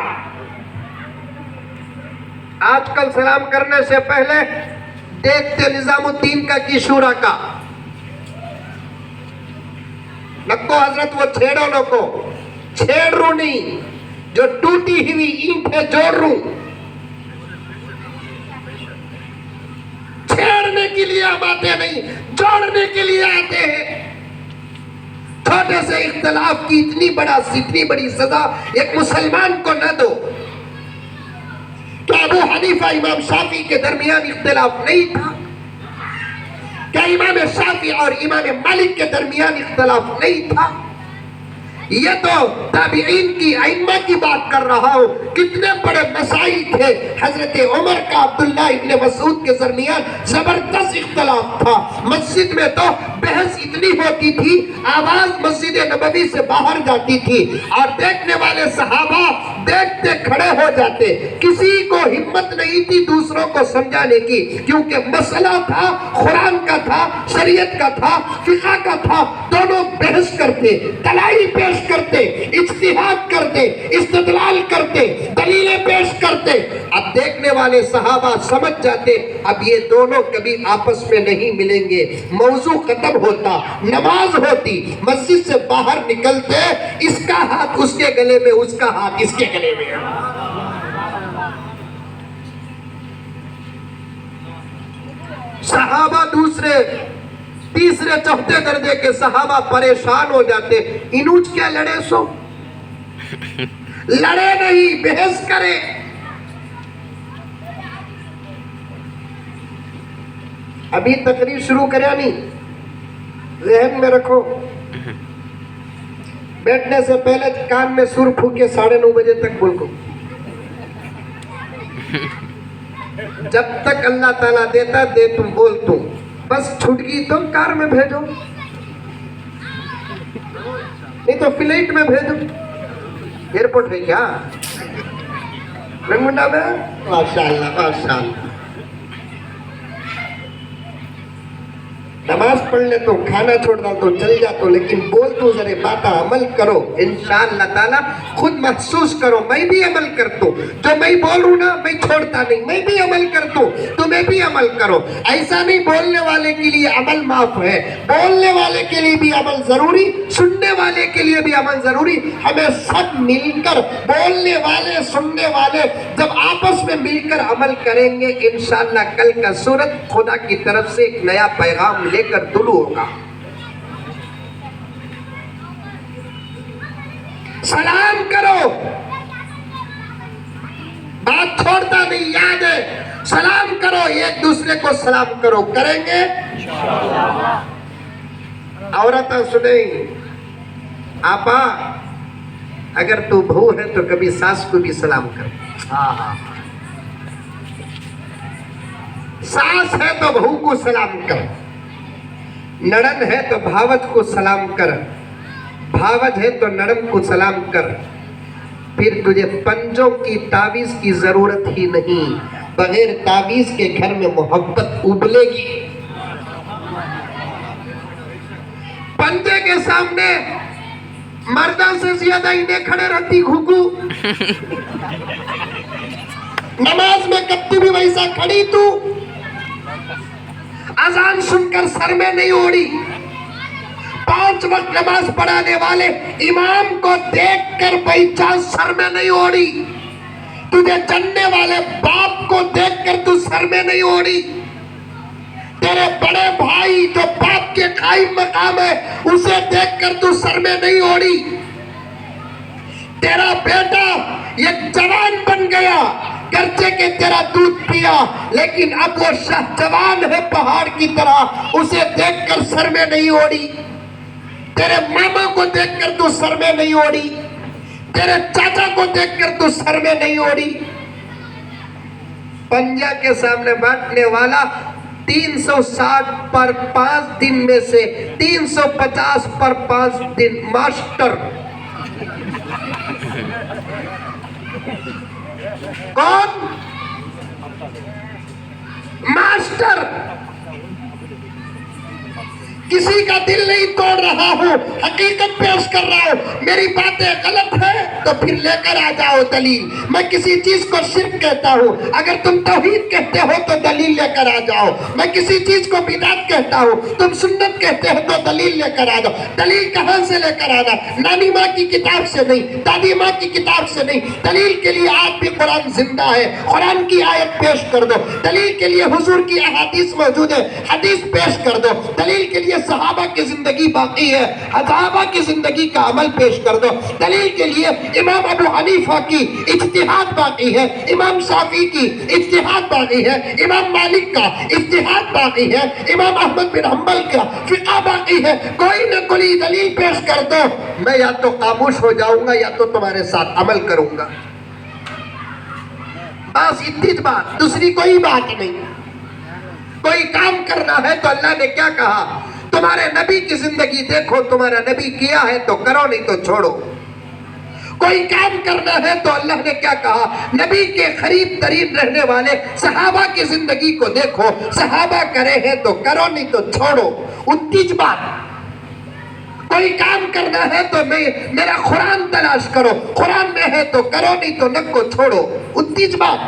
आजकल सलाम करने से पहले देखते निजामुद्दीन का की शूरा का नको हजरत वो छेड़ो नको छेड़ रू नहीं जो टूटी हुई ईंट है जोड़ रू छेड़ने के लिए हम आते नहीं जोड़ने के लिए आते हैं। छोटे से इख्तलाफ की इतनी बड़ी सजा एक मुसलमान को न दो। क्या अबू हनीफा इमाम शाफी के दरमियान इख्तलाफ नहीं था? क्या इमाम शाफी और इमाम मालिक के दरमियान इख्तलाफ नहीं था? ये तो ताबीईन की अइम्मा की बात कर रहा हूं। कितने बड़े मसाइल थे। हजरत उमर का अब्दुल्ला इब्ने मसूद के दरमियान जबरदस्त इख्तलाफ था। मस्जिद में तो बहस इतनी होती थी, आवाज मस्जिद नबवी से बाहर जाती थी और देखने वाले सहाबा देखते खड़े हो जाते। किसी को हिम्मत नहीं थी दूसरों को समझाने की, क्योंकि मसला था कुरान का था, शरीयत का था, फिक़ह का था। दोनों बहस करते, दलाइल पेश करते, इज्तिहाद करते, इस्तिदलाल करते, दलीलें पेश करते। अब देखने वाले सहाबा समझ जाते अब ये दोनों कभी आपस में नहीं मिलेंगे। मौजू खत्म होता, नमाज होती, मस्जिद से बाहर निकलते, इसका हाथ उसके गले में, उसका हाथ इसके गले में। सहाबा दूसरे तीसरे चौथे दर्जे के सहाबा परेशान हो जाते। इनुज क्या लड़े सो लड़े नहीं, बहस करे। अभी तकरीर शुरू करे नहीं, जहन में रखो। बैठने से पहले कान में सुर फूके 9:30 बजे तक बोल। जब तक अल्लाह ताला देता दे, तुम बोल तुम बस छूट गई तो कार में भेजो, नहीं तो फ्लाइट में भेजो। एयरपोर्ट है क्या रंगमुंडा में? माशाअल्लाह माशाअल्लाह। नमाज पढ़ ले तो, खाना छोड़ दो तो, चल जा तो, लेकिन बोल तो जरे बात अमल करो। इंशाअल्लाह ताला खुद महसूस करो। मैं भी अमल करता हूँ, जो मैं बोल रहा ना मैं छोड़ता नहीं, मैं भी अमल करता हूँ, तुम्हें भी अमल करो। ऐसा नहीं बोलने वाले के लिए अमल माफ है, बोलने वाले के लिए भी अमल जरूरी, सुनने वाले के लिए भी अमल जरूरी। हमें सब मिलकर, बोलने वाले सुनने वाले, जब आपस में मिलकर अमल करेंगे इंशाअल्लाह कल का सूरत खुदा की तरफ से एक नया पैगाम लेकर दुलू होगा। सलाम करो, बात छोड़ता नहीं, याद है। सलाम करो, एक दूसरे को सलाम करो। करेंगे औरत सुने, आपा अगर तू बहू है तो कभी सास को भी सलाम कर। सास है तो बहू को सलाम कर, नड़न है तो भावत को सलाम कर, भावत है तो नड़न को सलाम कर। फिर तुझे पंजों की तावीज की जरूरत ही नहीं। बगैर तावीज के घर में मोहब्बत उबलेगी। पंजे के सामने मर्दा से ज्यादा इन्हें खड़े रहती घुघू। नमाज में कब भी वैसा खड़ी तू, अजान सुनकर सर में नहीं ओढ़ी। 5 वक्त नमाज पढ़ाने वाले इमाम को देखकर पहचान सर में नहीं ओढ़ी। तुझे जानने वाले बाप को देखकर तू सर में नहीं ओढ़ी। तेरे बड़े भाई जो बाप के कायम मकाम है उसे देखकर तू सर में नहीं ओढ़ी। तेरा बेटा एक जवान बन गया, गर्चे के तेरा दूध पिया, लेकिन अब वो जवान है पहाड़ की तरह, उसे देखकर सर में नहीं ओढ़ी। तेरे मामा को देखकर तू सर में नहीं ओढ़ी, तेरे चाचा को देखकर तू सर में नहीं ओढ़ी। पंजा के सामने बैठने वाला 360 पर 5 दिन में से 350 पर 5 दिन मास्टर। कौन? मास्टर। किसी का दिल नहीं तोड़ रहा हूँ, हकीकत पेश कर रहा हूँ। मेरी बातें गलत है तो फिर लेकर आ जाओ दलील। मैं किसी चीज को शिर्क कहता हूँ, अगर तुम तौहीद कहते हो तो दलील लेकर आ जाओ। मैं किसी चीज को बिदात कहता हूँ, तुम सुन्नत कहते हो तो दलील लेकर आ जाओ। दलील कहाँ से लेकर आना? नानी माँ की किताब से नहीं, दादी माँ की किताब से नहीं। दलील के लिए आज भी कुरान जिंदा है, कुरान की आयत पेश कर दो। दलील के लिए हुजूर की अहादीस मौजूद है, हदीस पेश कर दो। दलील के लिए सहाबा की जिंदगी बाकी है, सहाबा की जिंदगी का अमल पेश कर दो। दलील के लिए इमाम अबू हनीफा की इज्तिहाद बाकी है, इमाम शाफी की इज्तिहाद बाकी है, इमाम मालिक का इज्तिहाद बाकी है, इमाम अहमद बिन हंबल का फिक़ह बाकी है। कोई न कोई दलील पेश कर दो, मैं या तो खामोश हो जाऊंगा या तो तुम्हारे साथ अमल करूंगा। बस इतनी बात, दूसरी कोई बात नहीं। कोई काम करना है तो अल्लाह ने क्या कहा? तुम्हारे नबी की जिंदगी देखो, तुम्हारा नबी किया है तो करो, नहीं तो छोड़ो। कोई काम करना है तो अल्लाह ने क्या कहा? नबी के करीब तरीन रहने वाले सहाबा की जिंदगी को देखो, सहाबा करे हैं तो करो, नहीं तो छोड़ो। 29 बात। कोई काम करना है तो मेरा कुरान तलाश करो, कुरान में है तो करो, नहीं तो नक को छोड़ो। 29 बात।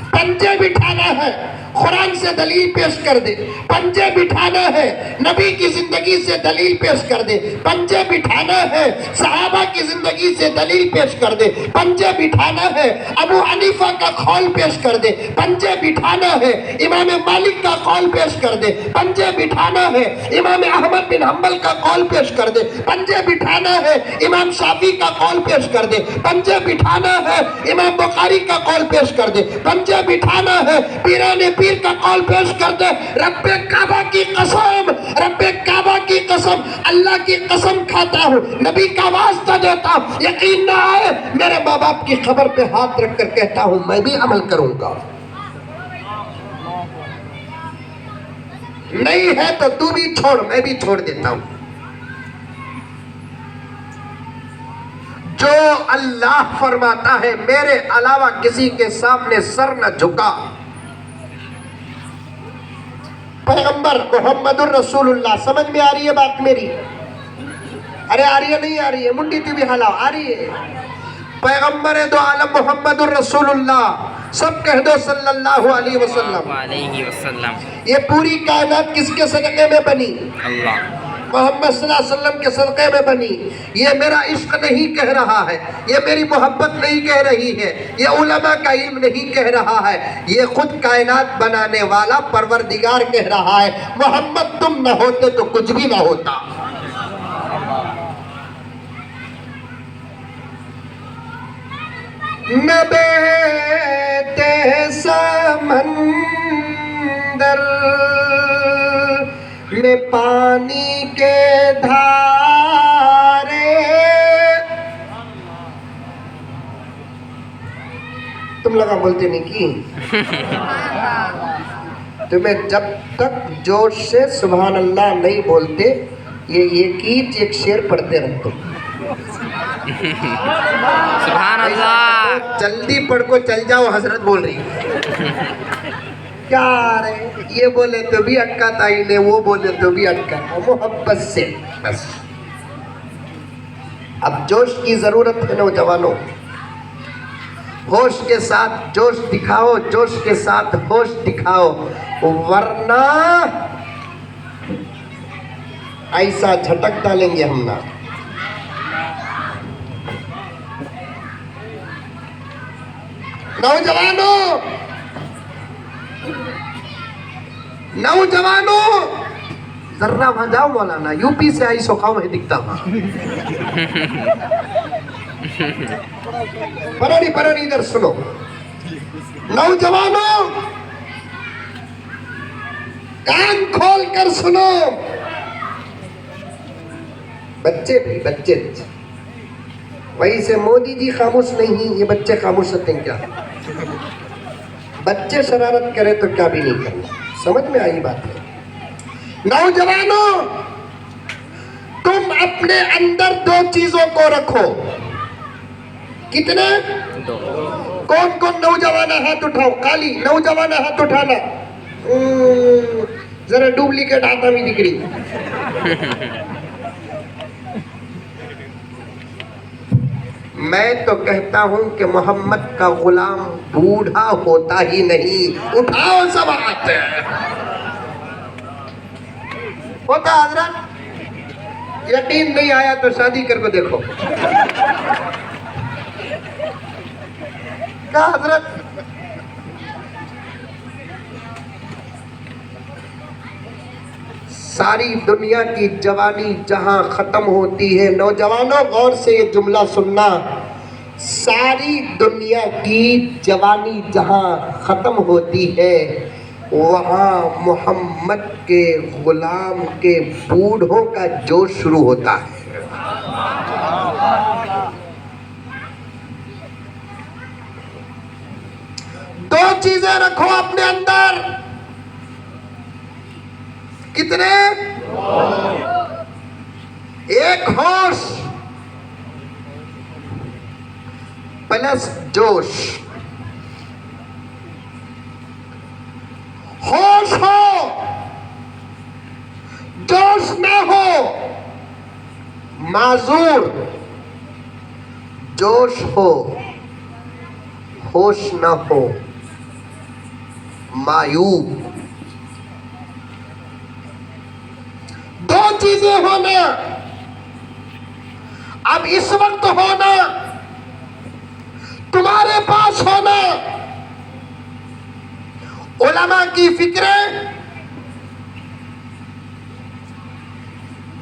पंजे बिठाना है, कुरान से दलील पेश कर दे। पंजे बिठाना है, नबी की जिंदगी से दलील पेश कर दे। पंजे बिठाना है, सहाबा की जिंदगी से दलील पेश कर दे। पंजे बिठाना है, अबू हनीफा का कौल पेश कर दे। पंजे बिठाना है, इमाम मालिक का कौल पेश कर दे। पंजे बिठाना है, इमाम अहमद बिन हंबल का कौल पेश कर दे। पंजे बिठाना है, इमाम शाफी का कौल पेश कर दे। पंजे बिठाना है, इमाम बुखारी का कौल पेश कर दे। पंजे बिठाना है, पीराने पीर का कौल पेश कर दे। रब्बे काबा की कसम, रब्बे काबा की कसम, अल्लाह की कसम खाता हूँ, नबी का वास्ता देता हूँ, यकीन ना आए मेरे माँ बाप की खबर पे हाथ रख कर कहता हूँ मैं भी अमल करूंगा। नहीं है तो तू भी छोड़, मैं भी छोड़ देता हूं। जो अल्लाह फरमाता है मेरे अलावा किसी के सामने सर न झुका। पैगंबर मोहम्मदुर रसूलुल्लाह, समझ में आ रही है बात मेरी? अरे आ रही है, नहीं आ रही है? मुंडी तू भी हलाओ, आ रही है? पैगंबर दो आलम मोहम्मदुर रसूलुल्लाह, सब कह दो सल्लल्लाहु अलैहि वसल्लम। ये पूरी कायनात किसके सदक़े में बनी? अल्लाह मोहम्मद सल्लल्लाहु अलैहि वसल्लम के सदक़े में बनी। ये मेरा इश्क नहीं कह रहा है, ये मेरी मोहब्बत नहीं कह रही है, ये उलमा का इल्म नहीं कह रहा है, ये खुद कायनात बनाने वाला परवरदिगार कह रहा है। मोहम्मद तुम न होते तो कुछ भी ना होता। नबेते समंदर में पानी के धारे, तुम लगा बोलते नहीं की? तुम्हें जब तक जोश से सुभान अल्लाह नहीं बोलते, ये एक शेर पढ़ते रहते। सुभान अल्लाह। जल्दी पढ़ को चल जाओ, हजरत बोल रही क्या रे? ये बोले तो भी अटका ताई ने, वो बोले तो भी अटका, मोहब्बत से बस। अब जोश की जरूरत है नौजवानों, होश के साथ जोश दिखाओ, जोश के साथ होश दिखाओ, वरना ऐसा झटक डालेंगे हम ना। नौजवानों, नौजवानों जर्रा वहां जाओ मौलाना, यूपी से आई सोखाओ है दिखता वहां। परानी इधर सुनो। नौजवानों कान खोल कर सुनो। बच्चे भी बच्चे, वही से मोदी जी खामोश नहीं, ये बच्चे खामोश होते हैं क्या? बच्चे शरारत करे तो क्या भी नहीं करना। समझ में आई बात है? नौजवानों तुम अपने अंदर दो चीजों को रखो। कितने? कौन कौन नौजवान हाथ उठाओ? काली नौजवान हाथ उठाना। जरा डुप्लीकेट आता भी दिख रही। मैं तो कहता हूं कि मोहम्मद का गुलाम बूढ़ा होता ही नहीं। उठाओ सब हाथ। होता हजरत? यकीन नहीं आया तो शादी करके देखो। क्या हजरत? सारी दुनिया की जवानी जहां खत्म होती है, नौजवानों गौर से ये जुमला सुनना, सारी दुनिया की जवानी जहां खत्म होती है वहां मोहम्मद के गुलाम के बूढ़ों का जोश शुरू होता है। दो चीजें रखो अपने अंदर। कितने? एक होश प्लस जोश। होश हो, जोश ना हो, माजूर। जोश हो, होश ना हो, मायूब। दो चीजें होना। अब इस वक्त होना, तुम्हारे पास होना उलमा की फिक्रें,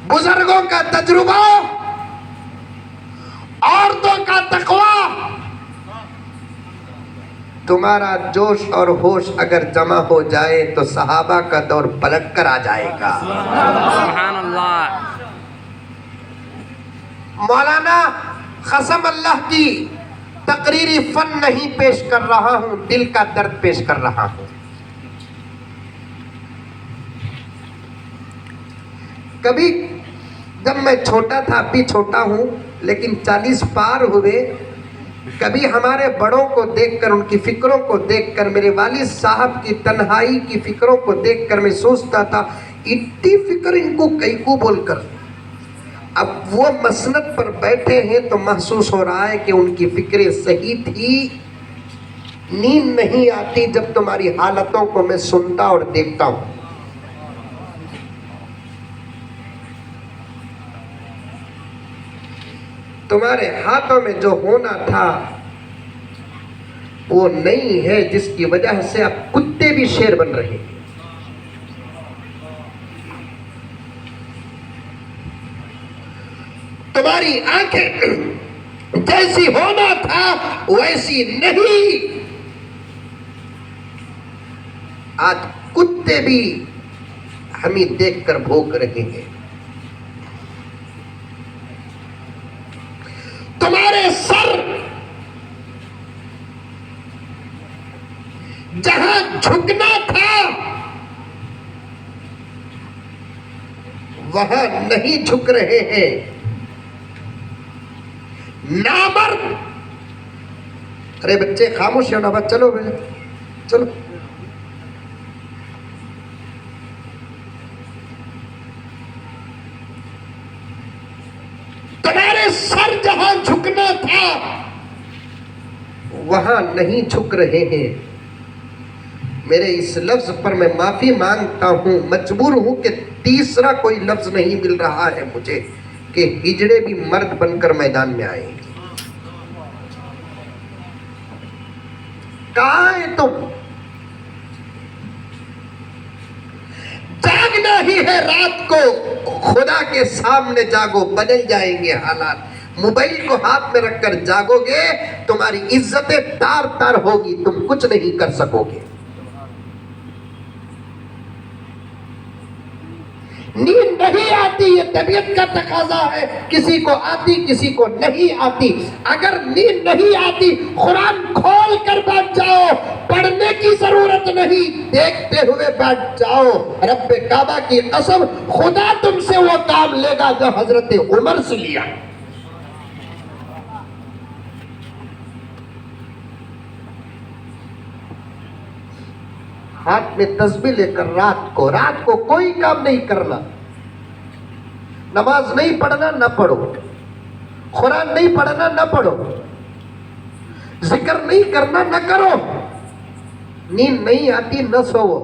बुजुर्गों का तजुर्बा, औरतों का तकवा। तुम्हारा जोश और होश अगर जमा हो जाए तो सहाबा का दौर पलट कर आ जाएगा। सुभान अल्लाह। मौलाना कसम अल्लाह की तकरीरी फन नहीं पेश कर रहा हूं, दिल का दर्द पेश कर रहा हूं। कभी जब मैं छोटा था, अभी छोटा हूं लेकिन 40 पार हुए, कभी हमारे बड़ों को देखकर, उनकी फिक्रों को देखकर, मेरे वालिद साहब की तन्हाई की फिक्रों को देखकर मैं सोचता था इतनी फिक्र इनको कई को बोलकर। अब वो मसनद पर बैठे हैं तो महसूस हो रहा है कि उनकी फिक्रें सही थी। नींद नहीं आती जब तुम्हारी हालतों को मैं सुनता और देखता हूं। तुम्हारे हाथों में जो होना था वो नहीं है, जिसकी वजह से अब कुत्ते भी शेर बन रहे हैं। तुम्हारी आंखें जैसी होना था वैसी नहीं। आज कुत्ते भी हमें देखकर भौंक रहे हैं। तुम्हारे सर जहां झुकना था वहां नहीं झुक रहे हैं। नामर्द। अरे बच्चे खामोश हो ना, बस चलो भैया चलो। तुम्हारे सर जहां झुकना था वहां नहीं झुक रहे हैं। मेरे इस लफ्ज पर मैं माफी मांगता हूं, मजबूर हूं कि तीसरा कोई लफ्ज नहीं मिल रहा है मुझे कि हिजड़े भी मर्द बनकर मैदान में आएंगे। कहां है तुम? जागना ही है रात को, खुदा के सामने जागो, बदल जाएंगे हालात। मोबाइल को हाथ में रखकर जागोगे, तुम्हारी इज्जतें तार तार होगी, तुम कुछ नहीं कर सकोगे। नींद नहीं आती, ये तबीयत का तकाजा है। किसी को आती, किसी को नहीं आती। अगर नींद नहीं आती, कुरान खोल कर बैठ जाओ, पढ़ने की जरूरत नहीं, देखते हुए बैठ जाओ। रब्बे काबा की कसम, खुदा तुमसे वो काम लेगा जो हजरत उमर से लिया। हाथ में तस्बीह लेकर रात को कोई काम नहीं करना, नमाज नहीं पढ़ना न पढ़ो, कुरान नहीं पढ़ना न पढ़ो, जिक्र नहीं करना न करो, नींद नहीं आती न सोओ,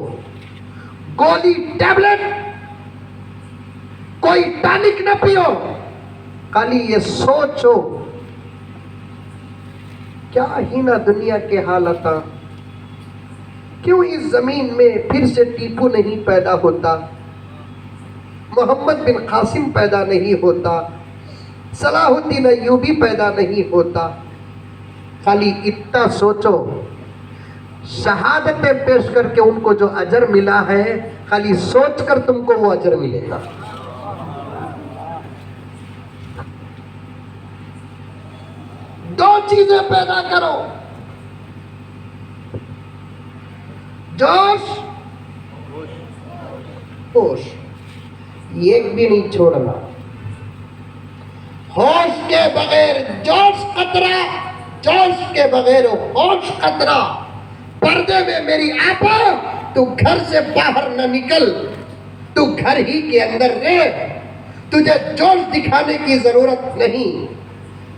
गोली टैबलेट कोई टॉनिक न पियो, खाली ये सोचो क्या ही ना दुनिया के हालात, क्यों इस जमीन में फिर से टीपू नहीं पैदा होता, मोहम्मद बिन कासिम पैदा नहीं होता, सलाहुद्दीन अय्यूबी पैदा नहीं होता। खाली इतना सोचो, शहादतें पेश करके उनको जो अजर मिला है, खाली सोचकर तुमको वो अजर मिलेगा। दो चीजें पैदा करो, जोश होश, एक भी नहीं छोड़ना। होश के बगैर जोश खतरा, जोश के बगैर होश खतरा। पर्दे में मेरी आपा, तू घर से बाहर न निकल, तू घर ही के अंदर रह, तुझे जोश दिखाने की जरूरत नहीं।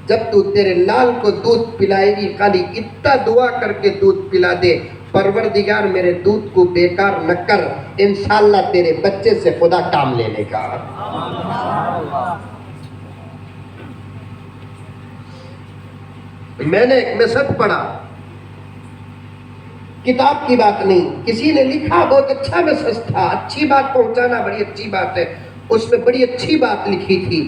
जब तू तेरे लाल को दूध पिलाएगी, खाली इतना दुआ करके दूध पिला दे, परवरदिगार मेरे दूध को बेकार न कर, इंशाअल्लाह तेरे बच्चे से खुदा काम ले लेगा। मैंने एक मैसेज पढ़ा, किताब की बात नहीं, किसी ने लिखा, बहुत अच्छा मैसेज था। अच्छी बात पहुंचाना बड़ी अच्छी बात है। उसमें बड़ी अच्छी बात लिखी थी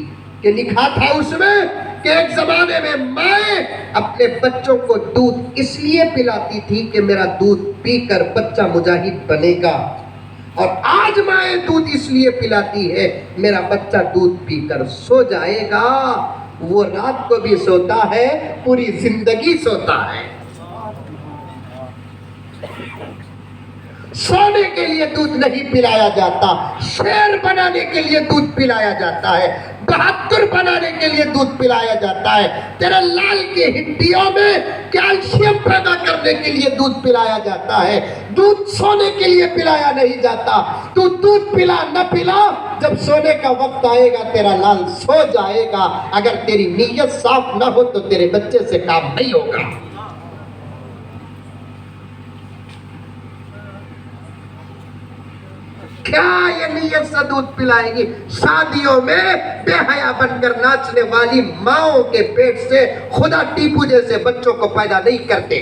कि लिखा था उसमें कि एक जमाने में माए अपने बच्चों को दूध इसलिए पिलाती थी कि मेरा दूध पीकर बच्चा मुजाहिद बनेगा, और आज माए दूध इसलिए पिलाती है मेरा बच्चा दूध पीकर सो जाएगा। वो रात को भी सोता है, पूरी जिंदगी सोता है। सोने के लिए दूध नहीं पिलाया जाता, शेर बनाने के लिए दूध पिलाया जाता है, बहादुर बनाने के लिए दूध पिलाया जाता है, तेरे लाल की हड्डियों में कैल्शियम पैदा करने के लिए दूध पिलाया जाता है। दूध सोने के लिए पिलाया नहीं जाता। तू दूध पिला न पिला, जब सोने का वक्त आएगा तेरा लाल सो जाएगा। अगर तेरी नीयत साफ ना हो तो तेरे बच्चे से काम नहीं होगा। क्या ये नीयत से दूध पिलाएगी? शादियों में बेहया बनकर नाचने वाली माओं के पेट से खुदा टीपू जैसे बच्चों को पैदा नहीं करते।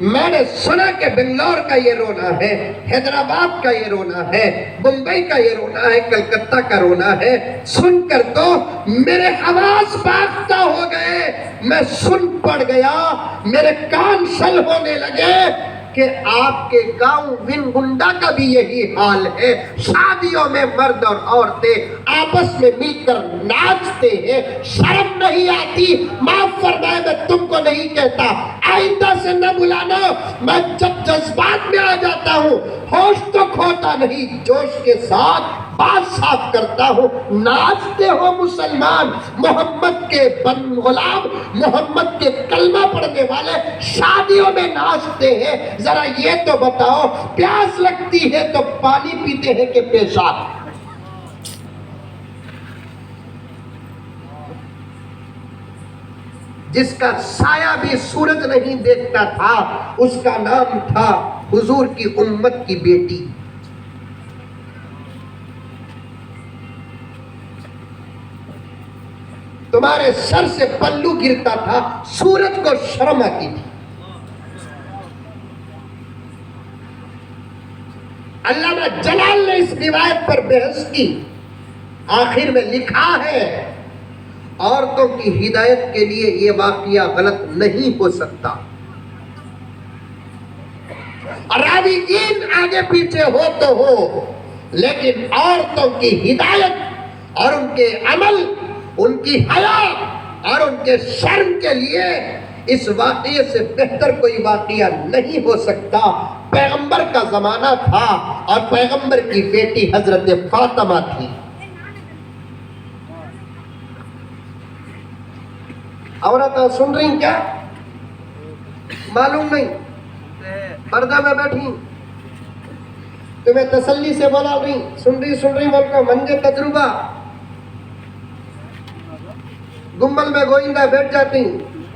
मैंने सुना कि बेंगलोर का ये रोना है, हैदराबाद का ये रोना है, मुंबई का ये रोना है, कलकत्ता का रोना है। सुनकर तो मेरे आवाज बाख्ता हो गए, मैं सुन पड़ गया, मेरे कान सल होने लगे कि आपके गांव विनगुंडा का भी यही हाल है। शादियों में मर्द और औरतें आपस में मिलकर नाचते हैं, शर्म नहीं आती। माफ फरमाए, मैं तुमको नहीं कहता, आइंदा से न बुलाना। मैं जब जज्बात में आ जाता हूँ, होश तो खोता नहीं, जोश के साथ बात साफ करता हूँ। नाचते हो मुसलमान, मोहम्मद के बन गुलाम, मोहम्मद के कलमा पढ़ने वाले शादियों में नाचते हैं। जरा ये तो बताओ, प्यास लगती है तो पानी पीते हैं कि पेशाब? जिसका साया भी सूरज नहीं देखता था, उसका नाम था हुजूर की उम्मत की बेटी। तुम्हारे सर से पल्लू गिरता था, सूरज को शर्म आती थी। अल्लामा जलाल ने इस रिवायत पर बहस की, आखिर में लिखा है औरतों की हिदायत के लिए ये वाकया गलत नहीं हो सकता। रावीगीन आगे पीछे हो तो हो, लेकिन औरतों की हिदायत और उनके अमल, उनकी हया और उनके शर्म के लिए इस वाकये से बेहतर कोई वाकया नहीं हो सकता। पैगंबर का जमाना था और पैगंबर की बेटी हजरत फातिमा थी। औरत सुन रही क्या? मालूम नहीं, पर्दा में बैठी, तुम्हें तसल्ली से बोला नहीं, सुन रही बोल कर मंजे तजुर्बा, गुम्बल में गोइंदा बैठ जाती,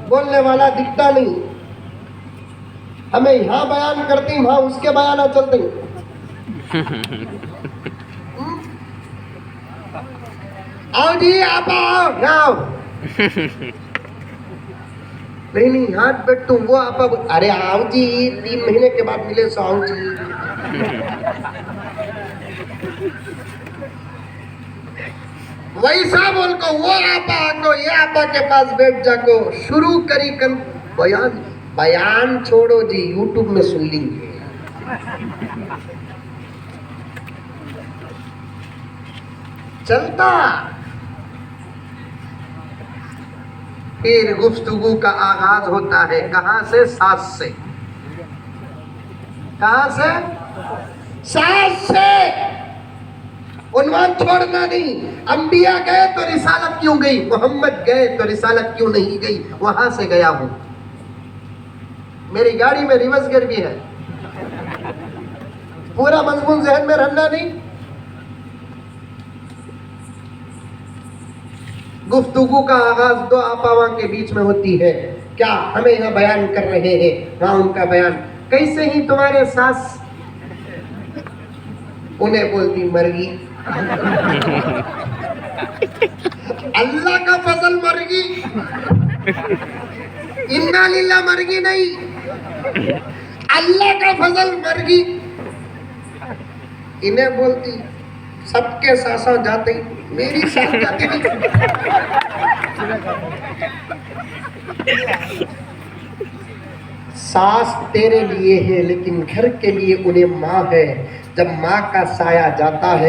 बोलने वाला दिखता नहीं, हमें यहाँ बयान करती, वहां उसके बयान चलती। आओ जी, आप आओ ना आओ। नहीं हाथ बैठ वो आप, अरे आओ जी, 3 महीने के बाद मिले सो आओ जी। वैसा बोल को वो आपा आको, ये आपा के पास बैठ जाको, शुरू करी कर बयान छोड़ो जी, यूट्यूब में सुन लेंगे। चलता फिर गुफ्तगू का आगाज होता है, कहां से? सास से। कहां से? सास से। उन्वान छोड़ना नहीं, अंबिया गए तो रिसालत क्यों गई, मोहम्मद गए तो रिसालत क्यों नहीं गई, वहां से गया हूं। मेरी गाड़ी में रिवर्स गियर भी है, पूरा मजमून जहन में रहना नहीं। गुफ्तगू का आगाज दो आपावा के बीच में होती है। क्या हमें यहाँ बयान कर रहे हैं, वहां उनका बयान। कैसे ही तुम्हारे सास, उन्हें बोलती मरगी। अल्लाह का फजल मरगी, इन्ना लिल्लाह मरगी नहीं, अल्लाह का फजल मरगी। इन्हें बोलती सबके सासा जाते, मेरी सास जाती नहीं। सास तेरे लिए है, लेकिन घर के लिए उन्हें माँ है। जब माँ का साया जाता है